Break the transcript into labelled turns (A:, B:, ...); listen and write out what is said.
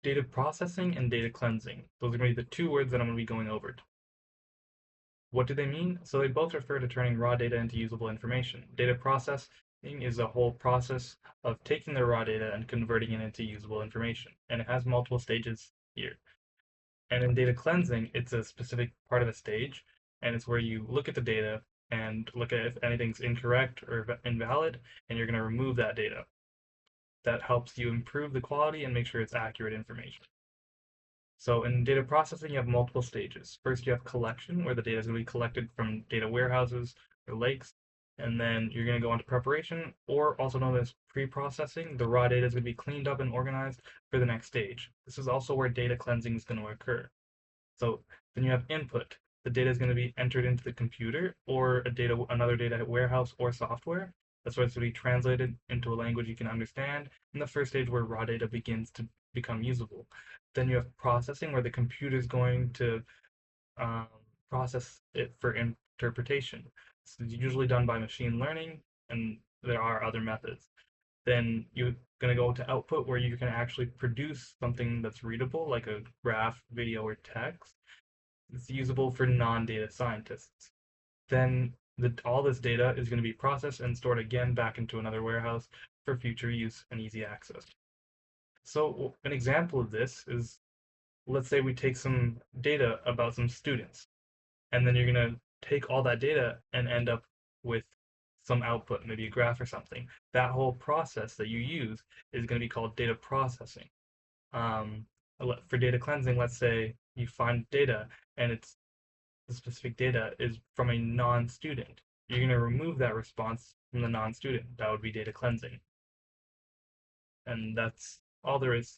A: Data processing and data cleansing. Those are going to be the two words that I'm going to be going over. What do they mean? So they both refer to turning raw data into usable information. Data processing is a whole process of taking the raw data and converting it into usable information. And it has multiple stages here. And in data cleansing, it's a specific part of a stage, and it's where you look at the data and look at if anything's incorrect or invalid, and you're going to remove that data. That helps you improve the quality and make sure it's accurate information. So in data processing, you have multiple stages. First, you have collection, where the data is going to be collected from data warehouses or lakes. And then you're going to go into preparation, or also known as pre-processing. The raw data is going to be cleaned up and organized for the next stage. This is also where data cleansing is going to occur. So then you have input. The data is going to be entered into the computer or another data warehouse or software. That's why it's going to be translated into a language you can understand in the first stage where raw data begins to become usable. Then you have processing, where the computer is going to um, process it for interpretation. It's usually done by machine learning, and there are other methods. Then you're going to go to output, where you can actually produce something that's readable, like a graph, video, or text. It's usable for non-data scientists. Then all this data is going to be processed and stored again back into another warehouse for future use and easy access. So an example of this is, let's say we take some data about some students, and then you're going to take all that data and end up with some output, maybe a graph or something. That whole process that you use is going to be called data processing. Um, for data cleansing, let's say you find data and it's the specific data is from a non-student. You're going to remove that response from the non-student. That would be data cleansing. And that's all there is